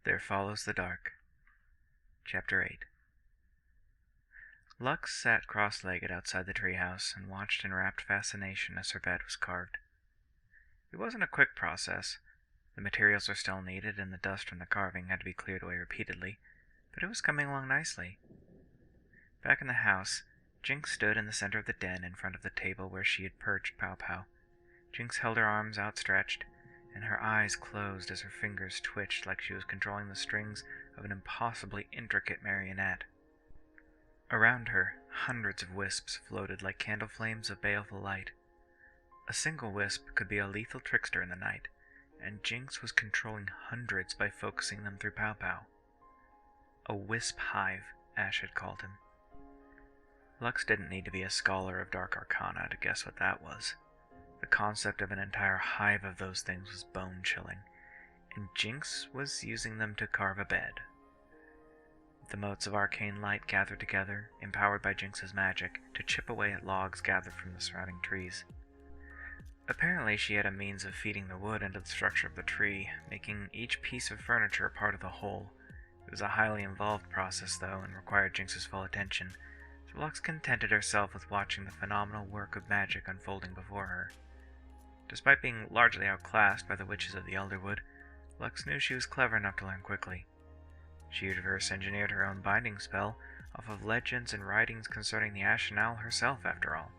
There Follows the Dark. Chapter 8. Lux sat cross-legged outside the treehouse and watched in rapt fascination as her bed was carved. It wasn't a quick process. The materials were still needed, and the dust from the carving had to be cleared away repeatedly, but it was coming along nicely. Back in the house, Jinx stood in the center of the den in front of the table where she had perched Pow Pow. Jinx held her arms outstretched, and her eyes closed as her fingers twitched like she was controlling the strings of an impossibly intricate marionette. Around her, hundreds of wisps floated like candle flames of baleful light. A single wisp could be a lethal trickster in the night, and Jinx was controlling hundreds by focusing them through Pow Pow. A wisp hive, Ash had called him. Lux didn't need to be a scholar of dark arcana to guess what that was. The concept of an entire hive of those things was bone-chilling, and Jinx was using them to carve a bed. The motes of arcane light gathered together, empowered by Jinx's magic, to chip away at logs gathered from the surrounding trees. Apparently she had a means of feeding the wood into the structure of the tree, making each piece of furniture a part of the whole. It was a highly involved process, though, and required Jinx's full attention, so Lux contented herself with watching the phenomenal work of magic unfolding before her. Despite being largely outclassed by the witches of the Elderwood, Lux knew she was clever enough to learn quickly. She had reverse-engineered her own binding spell off of legends and writings concerning the Ashen Owl herself, after all.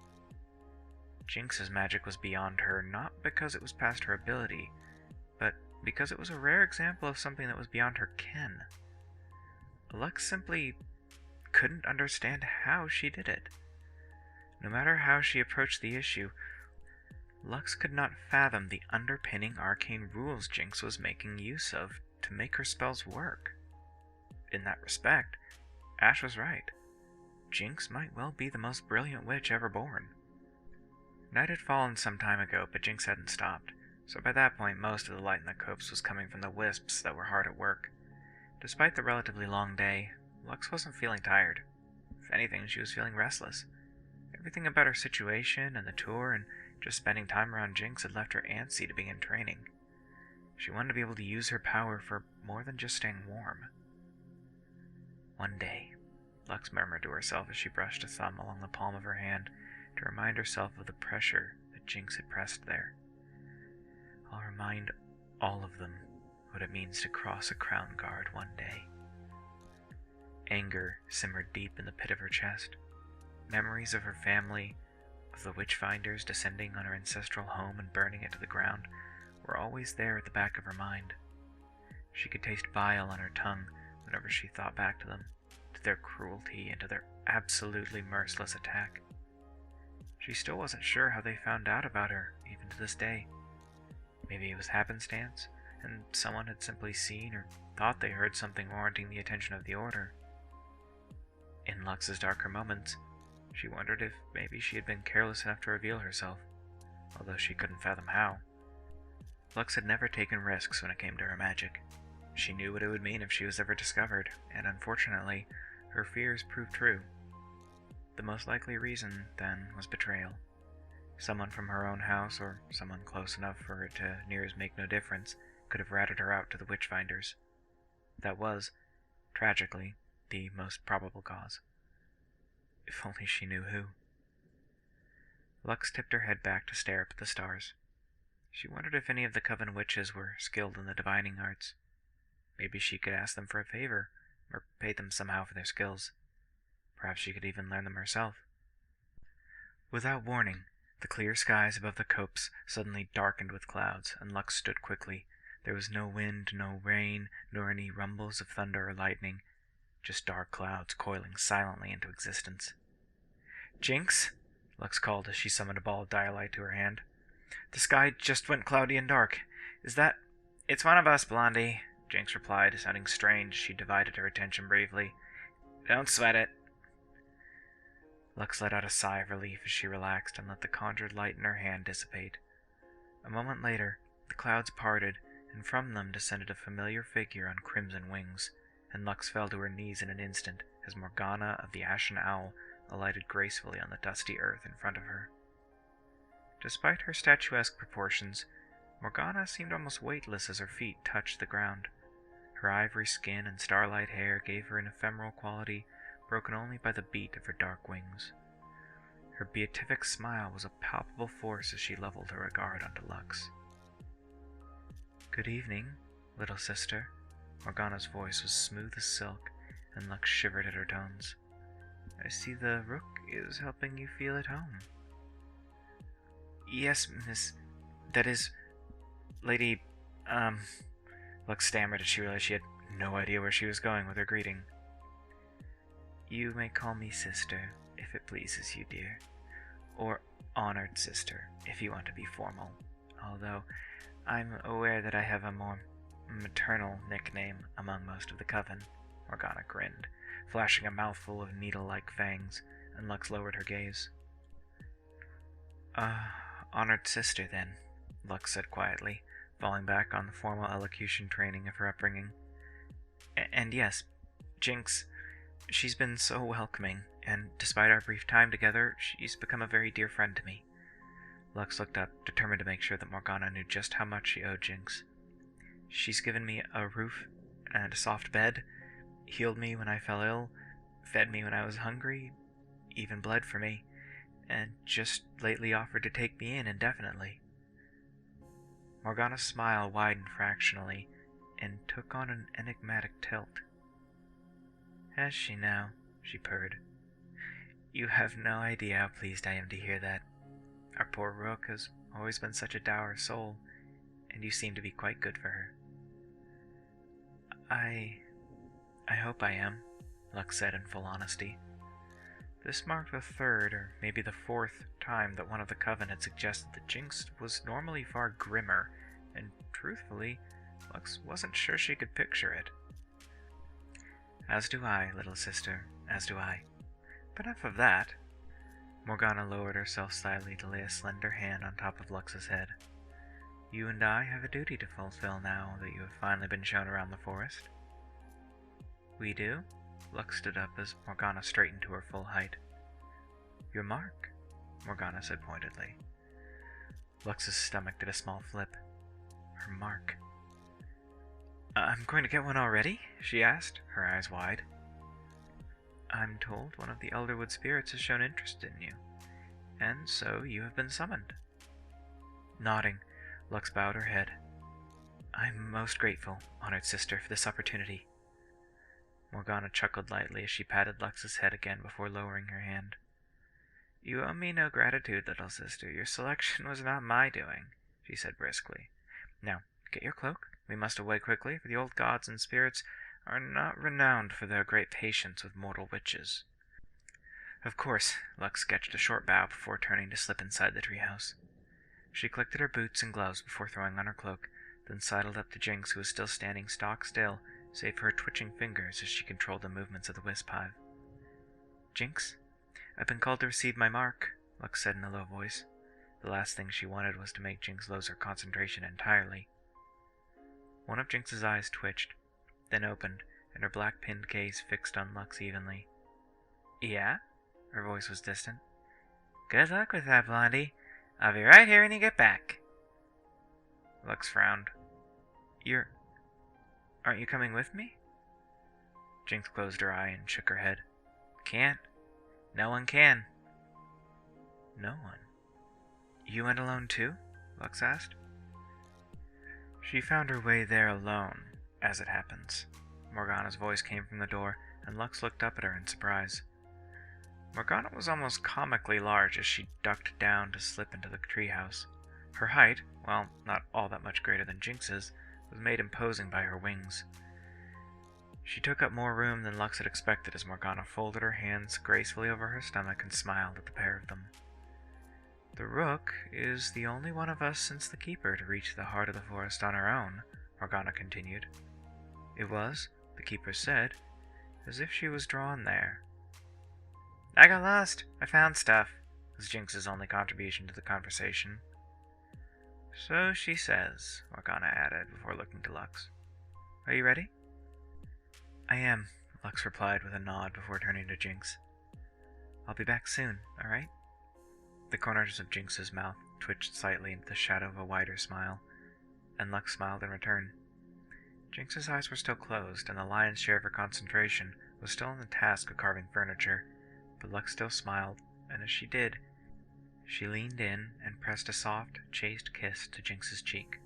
Jinx's magic was beyond her, not because it was past her ability, but because it was a rare example of something that was beyond her ken. Lux simply couldn't understand how she did it. No matter how she approached the issue, Lux could not fathom the underpinning arcane rules Jinx was making use of to make her spells work. In that respect, Ash was right. Jinx might well be the most brilliant witch ever born. Night had fallen some time ago, but Jinx hadn't stopped, so by that point most of the light in the copse was coming from the wisps that were hard at work. Despite the relatively long day, Lux wasn't feeling tired. If anything, she was feeling restless. Everything about her situation and the tour and just spending time around Jinx had left her antsy to begin training. She wanted to be able to use her power for more than just staying warm. One day, Lux murmured to herself as she brushed a thumb along the palm of her hand to remind herself of the pressure that Jinx had pressed there. I'll remind all of them what it means to cross a crown guard one day. Anger simmered deep in the pit of her chest. Memories of her family, of the Witchfinders descending on her ancestral home and burning it to the ground, were always there at the back of her mind. She could taste bile on her tongue whenever she thought back to them, to their cruelty and to their absolutely merciless attack. She still wasn't sure how they found out about her, even to this day. Maybe it was happenstance, and someone had simply seen or thought they heard something warranting the attention of the Order. In Lux's darker moments, she wondered if maybe she had been careless enough to reveal herself, although she couldn't fathom how. Lux had never taken risks when it came to her magic. She knew what it would mean if she was ever discovered, and unfortunately, her fears proved true. The most likely reason, then, was betrayal. Someone from her own house, or someone close enough for it to near as make no difference, could have ratted her out to the Witchfinders. That was, tragically, the most probable cause. If only she knew who. Lux tipped her head back to stare up at the stars. She wondered if any of the Coven witches were skilled in the divining arts. Maybe she could ask them for a favor, or pay them somehow for their skills. Perhaps she could even learn them herself. Without warning, the clear skies above the copse suddenly darkened with clouds, and Lux stood quickly. There was no wind, no rain, nor any rumbles of thunder or lightning, just dark clouds coiling silently into existence. "Jinx," Lux called as she summoned a ball of dialight to her hand. "The sky just went cloudy and dark. Is that—" "It's one of us, Blondie," Jinx replied, sounding strange as she divided her attention bravely. "Don't sweat it." Lux let out a sigh of relief as she relaxed and let the conjured light in her hand dissipate. A moment later, the clouds parted, and from them descended a familiar figure on crimson wings, and Lux fell to her knees in an instant as Morgana of the Ashen Owl alighted gracefully on the dusty earth in front of her. Despite her statuesque proportions, Morgana seemed almost weightless as her feet touched the ground. Her ivory skin and starlight hair gave her an ephemeral quality broken only by the beat of her dark wings. Her beatific smile was a palpable force as she leveled her regard onto Lux. "Good evening, little sister." Morgana's voice was smooth as silk, and Lux shivered at her tones. "I see the rook is helping you feel at home." "Yes, miss. That is, Lady, Lux stammered as she realized she had no idea where she was going with her greeting. "You may call me sister, if it pleases you, dear. Or honored sister, if you want to be formal. Although I'm aware that I have a more maternal nickname among most of the coven." Morgana grinned, flashing a mouthful of needle-like fangs, and Lux lowered her gaze. Honored sister, then," Lux said quietly, falling back on the formal elocution training of her upbringing. And yes, Jinx, she's been so welcoming, and despite our brief time together, she's become a very dear friend to me." Lux looked up, determined to make sure that Morgana knew just how much she owed Jinx. "She's given me a roof and a soft bed, healed me when I fell ill, fed me when I was hungry, even bled for me, and just lately offered to take me in indefinitely." Morgana's smile widened fractionally and took on an enigmatic tilt. "Has she now?" she purred. "You have no idea how pleased I am to hear that. Our poor rook has always been such a dour soul, and you seem to be quite good for her." I hope I am," Lux said in full honesty. This marked the third, or maybe the fourth, time that one of the coven had suggested that Jinx was normally far grimmer, and truthfully, Lux wasn't sure she could picture it. "As do I, little sister, as do I. But enough of that." Morgana lowered herself slightly to lay a slender hand on top of Lux's head. "You and I have a duty to fulfill now that you have finally been shown around the forest." "We do?" Lux stood up as Morgana straightened to her full height. "Your mark," Morgana said pointedly. Lux's stomach did a small flip. Her mark. "I'm going to get one already?" she asked, her eyes wide. "I'm told one of the Elderwood spirits has shown interest in you, and so you have been summoned." Nodding, Lux bowed her head. "I'm most grateful, honored sister, for this opportunity." Morgana chuckled lightly as she patted Lux's head again before lowering her hand. "You owe me no gratitude, little sister. Your selection was not my doing," she said briskly. "Now, get your cloak. We must away quickly, for the old gods and spirits are not renowned for their great patience with mortal witches." "Of course," Lux sketched a short bow before turning to slip inside the treehouse. She clicked at her boots and gloves before throwing on her cloak, then sidled up to Jinx, who was still standing stock still, save for her twitching fingers as she controlled the movements of the wisp hive. "Jinx, I've been called to receive my mark," Lux said in a low voice. The last thing she wanted was to make Jinx lose her concentration entirely. One of Jinx's eyes twitched, then opened, and her black pinned gaze fixed on Lux evenly. "Yeah?" Her voice was distant. "Good luck with that, Blondie. I'll be right here when you get back." Lux frowned. Aren't you coming with me?" Jinx closed her eye and shook her head. "Can't. No one can." "No one? You went alone too?" Lux asked. "She found her way there alone, as it happens." Morgana's voice came from the door, and Lux looked up at her in surprise. Morgana was almost comically large as she ducked down to slip into the treehouse. Her height, while not all that much greater than Jinx's, was made imposing by her wings. She took up more room than Lux had expected as Morgana folded her hands gracefully over her stomach and smiled at the pair of them. "The rook is the only one of us since the Keeper to reach the heart of the forest on her own," Morgana continued. "It was, the Keeper said, as if she was drawn there." "I got lost. I found stuff," was Jinx's only contribution to the conversation. "So she says," Morgana added before looking to Lux. "Are you ready?" "I am," Lux replied with a nod before turning to Jinx. "I'll be back soon, all right?" The corners of Jinx's mouth twitched slightly into the shadow of a wider smile, and Lux smiled in return. Jinx's eyes were still closed, and the lion's share of her concentration was still on the task of carving furniture, but Lux still smiled, and as she did, she leaned in and pressed a soft, chaste kiss to Jinx's cheek.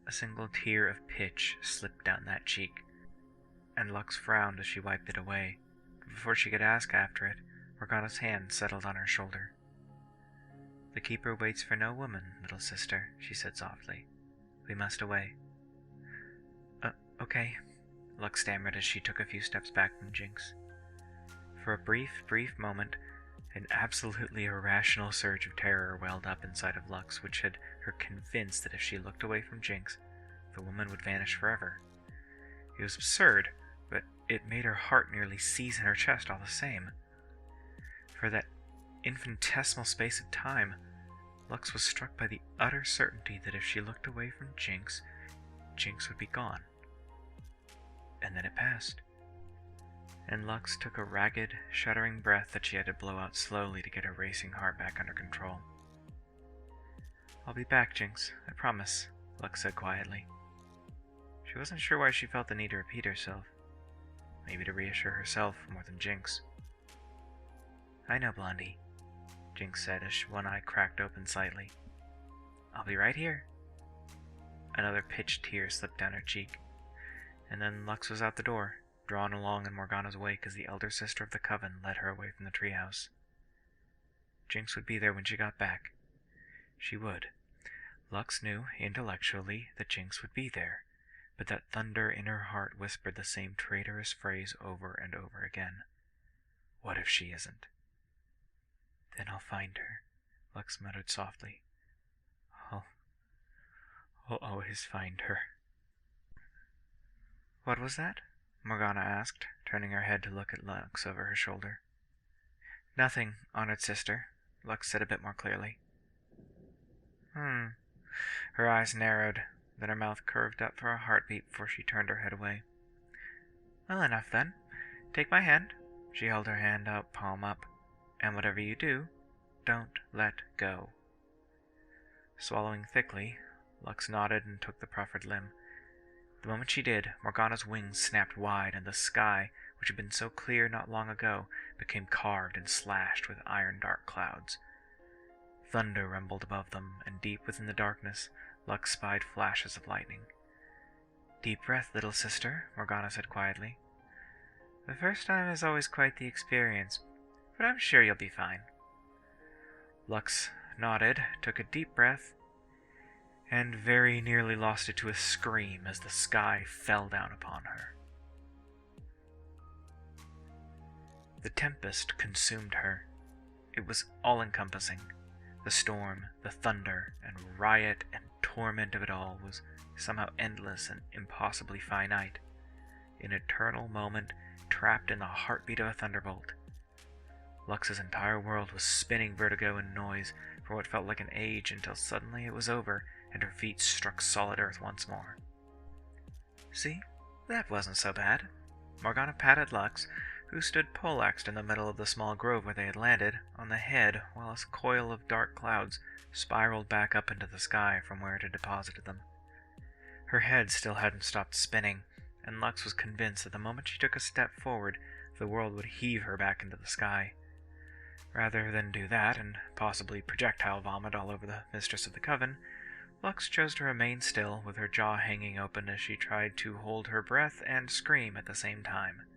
A single tear of pitch slipped down that cheek, and Lux frowned as she wiped it away, but before she could ask after it, Morgana's hand settled on her shoulder. "The keeper waits for no woman, little sister," she said softly. "We must away." Okay," Lux stammered as she took a few steps back from Jinx. For a brief moment, an absolutely irrational surge of terror welled up inside of Lux, which had her convinced that if she looked away from Jinx, the woman would vanish forever. It was absurd, but it made her heart nearly seize in her chest all the same. For that infinitesimal space of time, Lux was struck by the utter certainty that if she looked away from Jinx, Jinx would be gone. And then it passed, and Lux took a ragged, shuddering breath that she had to blow out slowly to get her racing heart back under control. "I'll be back, Jinx, I promise," Lux said quietly. She wasn't sure why she felt the need to repeat herself. Maybe to reassure herself more than Jinx. "I know, Blondie," Jinx said as one eye cracked open slightly. "I'll be right here." Another pitched tear slipped down her cheek, and then Lux was out the door, drawn along in Morgana's wake as the elder sister of the coven led her away from the treehouse. Jinx would be there when she got back. She would. Lux knew, intellectually, that Jinx would be there, but that thunder in her heart whispered the same traitorous phrase over and over again. What if she isn't? "Then I'll find her," Lux muttered softly. I'll always find her." "What was that?" Morgana asked, turning her head to look at Lux over her shoulder. "Nothing, honored sister," Lux said a bit more clearly. Her eyes narrowed, then her mouth curved up for a heartbeat before she turned her head away. "Well enough, then. Take my hand." She held her hand out, palm up. "And whatever you do, don't let go." Swallowing thickly, Lux nodded and took the proffered limb. The moment she did, Morgana's wings snapped wide, and the sky, which had been so clear not long ago, became carved and slashed with iron-dark clouds. Thunder rumbled above them, and deep within the darkness, Lux spied flashes of lightning. "Deep breath, little sister," Morgana said quietly. "The first time is always quite the experience, but I'm sure you'll be fine." Lux nodded, took a deep breath, and very nearly lost it to a scream as the sky fell down upon her. The tempest consumed her. It was all-encompassing. The storm, the thunder, and riot and torment of it all was somehow endless and impossibly finite, an eternal moment trapped in the heartbeat of a thunderbolt. Lux's entire world was spinning vertigo and noise for what felt like an age until suddenly it was over and her feet struck solid earth once more. "See, that wasn't so bad." Morgana patted Lux, who stood poleaxed in the middle of the small grove where they had landed, on the head while a coil of dark clouds spiraled back up into the sky from where it had deposited them. Her head still hadn't stopped spinning, and Lux was convinced that the moment she took a step forward, the world would heave her back into the sky. Rather than do that, and possibly projectile vomit all over the mistress of the coven, Lux chose to remain still, with her jaw hanging open as she tried to hold her breath and scream at the same time.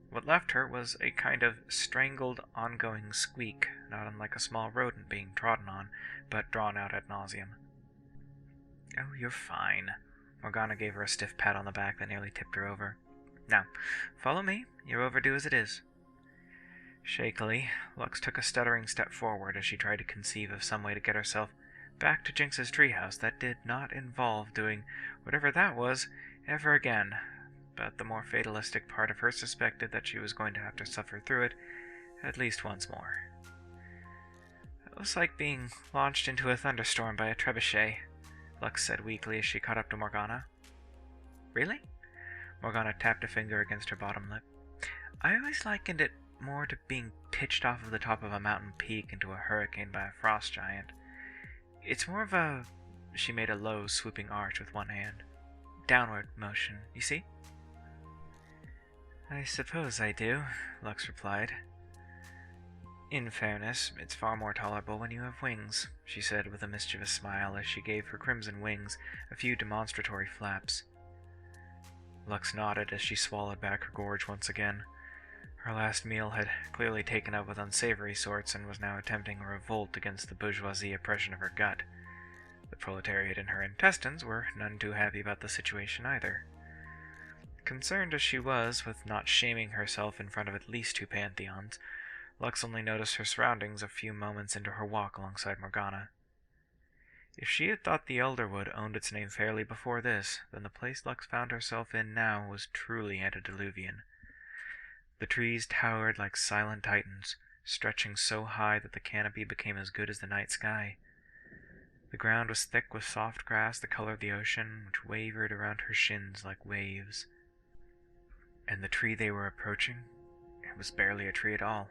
What left her was a kind of strangled, ongoing squeak, not unlike a small rodent being trodden on, but drawn out ad nauseum. "Oh, you're fine." Morgana gave her a stiff pat on the back that nearly tipped her over. "Now, follow me. You're overdue as it is." Shakily, Lux took a stuttering step forward as she tried to conceive of some way to get herself back to Jinx's treehouse that did not involve doing whatever that was ever again, but the more fatalistic part of her suspected that she was going to have to suffer through it at least once more. "It was like being launched into a thunderstorm by a trebuchet," Lux said weakly as she caught up to Morgana. "Really?" Morgana tapped a finger against her bottom lip. "I always likened it more to being pitched off of the top of a mountain peak into a hurricane by a frost giant. It's more of a..." She made a low, swooping arch with one hand. downward motion, you see? I suppose I do, Lux replied. In fairness, it's far more tolerable when you have wings, she said with a mischievous smile as she gave her crimson wings a few demonstratory flaps. Lux nodded as she swallowed back her gorge once again. Her last meal had clearly taken up with unsavory sorts and was now attempting a revolt against the bourgeoisie oppression of her gut. The proletariat in her intestines were none too happy about the situation either. Concerned as she was with not shaming herself in front of at least two pantheons, Lux only noticed her surroundings a few moments into her walk alongside Morgana. If she had thought the Elderwood owned its name fairly before this, then the place Lux found herself in now was truly antediluvian. The trees towered like silent titans, stretching so high that the canopy became as good as the night sky. The ground was thick with soft grass the color of the ocean, which wavered around her shins like waves. And the tree they were approaching, it was barely a tree at all.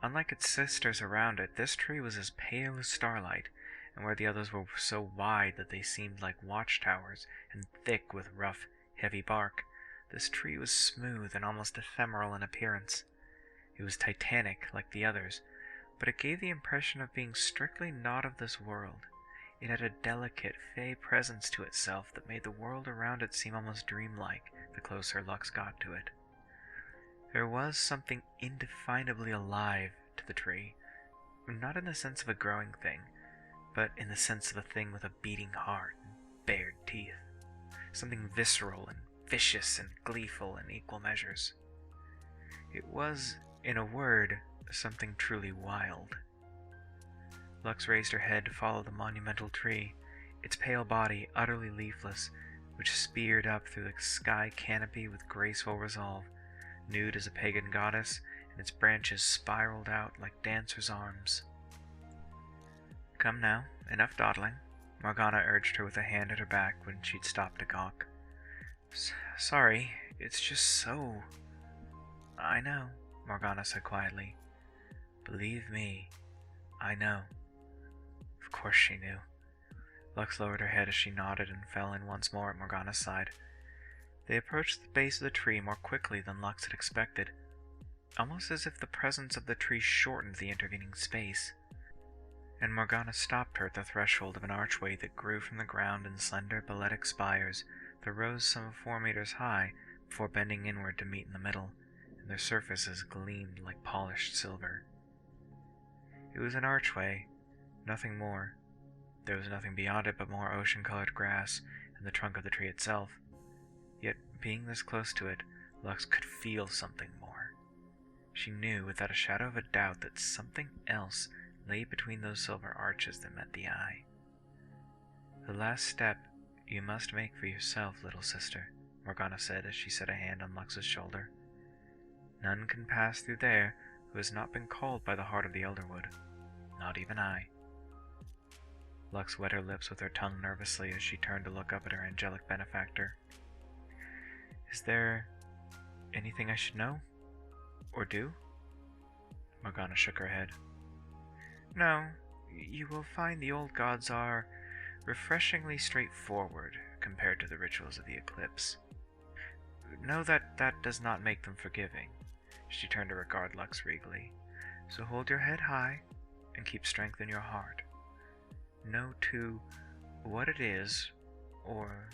Unlike its sisters around it, this tree was as pale as starlight, and where the others were so wide that they seemed like watchtowers and thick with rough, heavy bark, this tree was smooth and almost ephemeral in appearance. It was titanic like the others, but it gave the impression of being strictly not of this world. It had a delicate, fey presence to itself that made the world around it seem almost dreamlike the closer Lux got to it. There was something indefinably alive to the tree, not in the sense of a growing thing, but in the sense of a thing with a beating heart and bared teeth. Something visceral and vicious and gleeful in equal measures. It was, in a word, something truly wild. Lux raised her head to follow the monumental tree, its pale body utterly leafless, which speared up through the sky canopy with graceful resolve, nude as a pagan goddess, and its branches spiraled out like dancers' arms. Come now, enough dawdling, Morgana urged her with a hand at her back when she'd stopped to gawk. Sorry, it's just so... I know, Morgana said quietly. Believe me, I know. Of course she knew. Lux lowered her head as she nodded and fell in once more at Morgana's side. They approached the base of the tree more quickly than Lux had expected, almost as if the presence of the tree shortened the intervening space. And Morgana stopped her at the threshold of an archway that grew from the ground in slender balletic spires that rose some 4 meters high before bending inward to meet in the middle, and their surfaces gleamed like polished silver. It was an archway, nothing more. There was nothing beyond it but more ocean-colored grass and the trunk of the tree itself. Yet, being this close to it, Lux could feel something more. She knew without a shadow of a doubt that something else lay between those silver arches that met the eye. The last step you must make for yourself, little sister, Morgana said as she set a hand on Lux's shoulder. None can pass through there who has not been called by the heart of the Elderwood. Not even I. Lux wet her lips with her tongue nervously as she turned to look up at her angelic benefactor. Is there anything I should know? Or do? Morgana shook her head. No, you will find the old gods are refreshingly straightforward compared to the rituals of the eclipse. Know that does not make them forgiving. She turned to regard Lux regally. So hold your head high and keep strength in your heart. Know, too, what it is, or...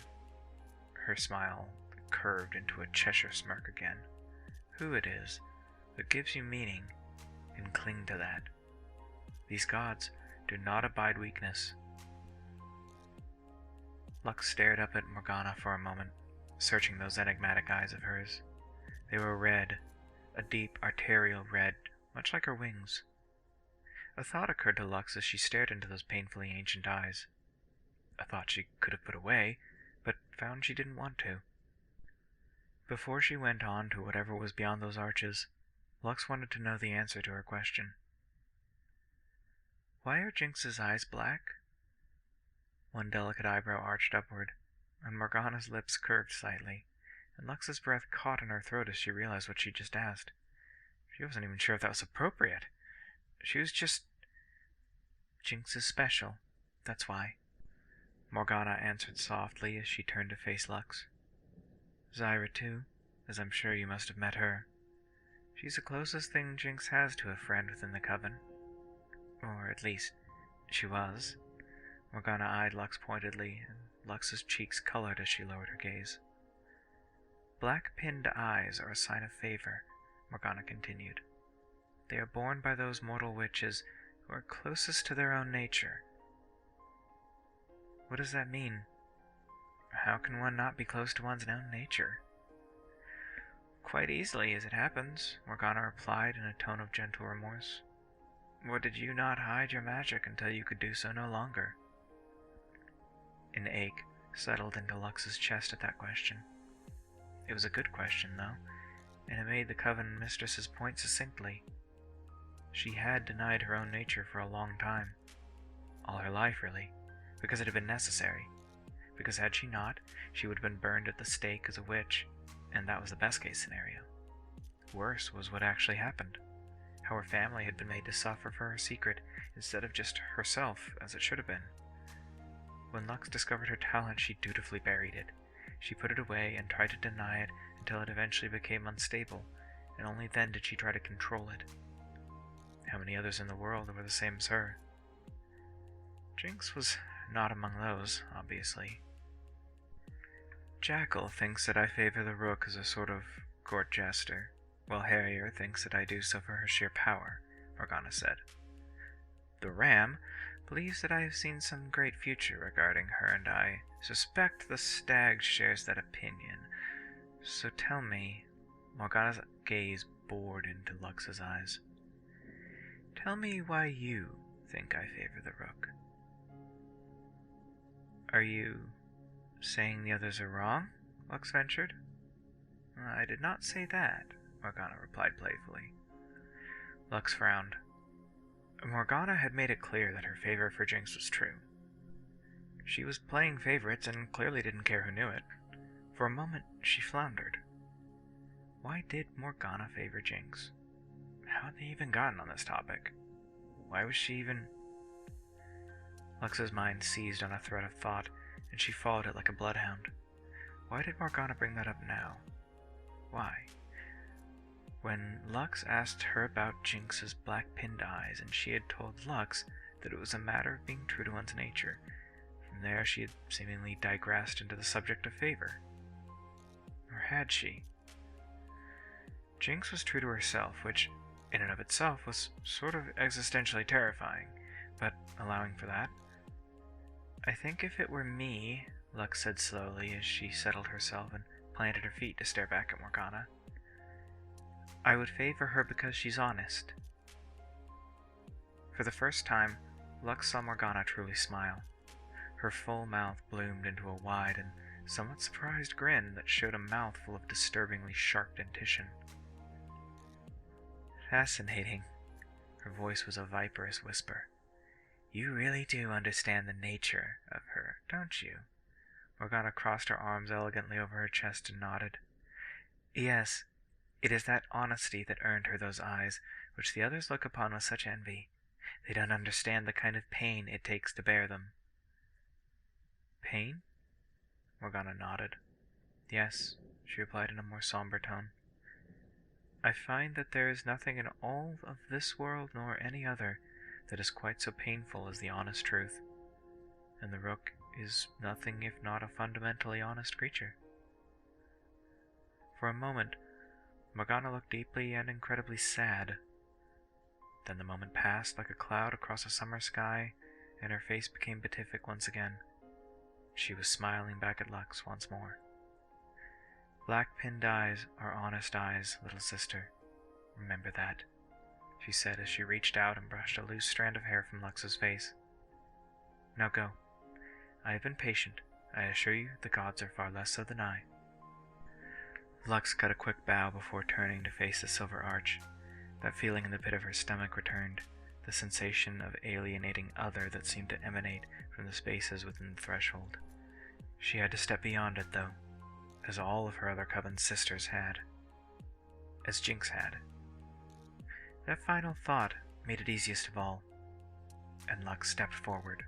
Her smile curved into a Cheshire smirk again. Who it is that gives you meaning, and cling to that. These gods do not abide weakness. Lux stared up at Morgana for a moment, searching those enigmatic eyes of hers. They were red, a deep arterial red, much like her wings. A thought occurred to Lux as she stared into those painfully ancient eyes. A thought she could have put away, but found she didn't want to. Before she went on to whatever was beyond those arches, Lux wanted to know the answer to her question. Why are Jinx's eyes black? One delicate eyebrow arched upward, and Morgana's lips curved slightly, and Lux's breath caught in her throat as she realized what she'd just asked. She wasn't even sure if that was appropriate. She was just... Jinx is special, that's why. Morgana answered softly as she turned to face Lux. Zyra, too, as I'm sure you must have met her. She's the closest thing Jinx has to a friend within the Coven. Or at least, she was. Morgana eyed Lux pointedly, and Lux's cheeks colored as she lowered her gaze. Black-pinned eyes are a sign of favor, Morgana continued. They are borne by those mortal witches who are closest to their own nature. What does that mean? How can one not be close to one's own nature? Quite easily, as it happens, Morgana replied in a tone of gentle remorse. Or did you not hide your magic until you could do so no longer? An ache settled into Lux's chest at that question. It was a good question, though, and it made the Coven mistress's point succinctly. She had denied her own nature for a long time. All her life, really, because it had been necessary. Because had she not, she would have been burned at the stake as a witch, and that was the best-case scenario. Worse was what actually happened. How her family had been made to suffer for her secret instead of just herself, as it should have been. When Lux discovered her talent, she dutifully buried it. She put it away and tried to deny it until it eventually became unstable, and only then did she try to control it. How many others in the world were the same as her? Jinx was not among those, obviously. Jackal thinks that I favor the Rook as a sort of court jester, while Harrier thinks that I do so for her sheer power, Morgana said. The Ram believes that I have seen some great future regarding her, and I suspect the Stag shares that opinion. So tell me, Morgana's gaze bored into Lux's eyes. Tell me why you think I favor the Rook. Are you saying the others are wrong? Lux ventured. I did not say that, Morgana replied playfully. Lux frowned. Morgana had made it clear that her favor for Jinx was true. She was playing favorites and clearly didn't care who knew it. For a moment, she floundered. Why did Morgana favor Jinx? How had they even gotten on this topic? Why was she even... Lux's mind seized on a thread of thought, and she followed it like a bloodhound. Why did Morgana bring that up now? Why? When Lux asked her about Jinx's black-pinned eyes, and she had told Lux that it was a matter of being true to one's nature, from there she had seemingly digressed into the subject of favor. Or had she? Jinx was true to herself, which, in and of itself, was sort of existentially terrifying, but allowing for that. I think if it were me, Lux said slowly as she settled herself and planted her feet to stare back at Morgana, I would favor her because she's honest. For the first time, Lux saw Morgana truly smile. Her full mouth bloomed into a wide and somewhat surprised grin that showed a mouth full of disturbingly sharp dentition. Fascinating. Her voice was a viperous whisper. You really do understand the nature of her, don't you? Morgana crossed her arms elegantly over her chest and nodded. Yes, it is that honesty that earned her those eyes, which the others look upon with such envy. They don't understand the kind of pain it takes to bear them. Pain? Morgana nodded. Yes, she replied in a more somber tone. I find that there is nothing in all of this world nor any other that is quite so painful as the honest truth, and the Rook is nothing if not a fundamentally honest creature. For a moment, Morgana looked deeply and incredibly sad. Then the moment passed like a cloud across a summer sky, and her face became beatific once again. She was smiling back at Lux once more. Black-pinned eyes are honest eyes, little sister. Remember that, she said as she reached out and brushed a loose strand of hair from Lux's face. Now go. I have been patient. I assure you the gods are far less so than I. Lux cut a quick bow before turning to face the silver arch. That feeling in the pit of her stomach returned, the sensation of alienating other that seemed to emanate from the spaces within the threshold. She had to step beyond it, though, as all of her other Coven sisters had. As Jinx had. That final thought made it easiest of all, and Lux stepped forward,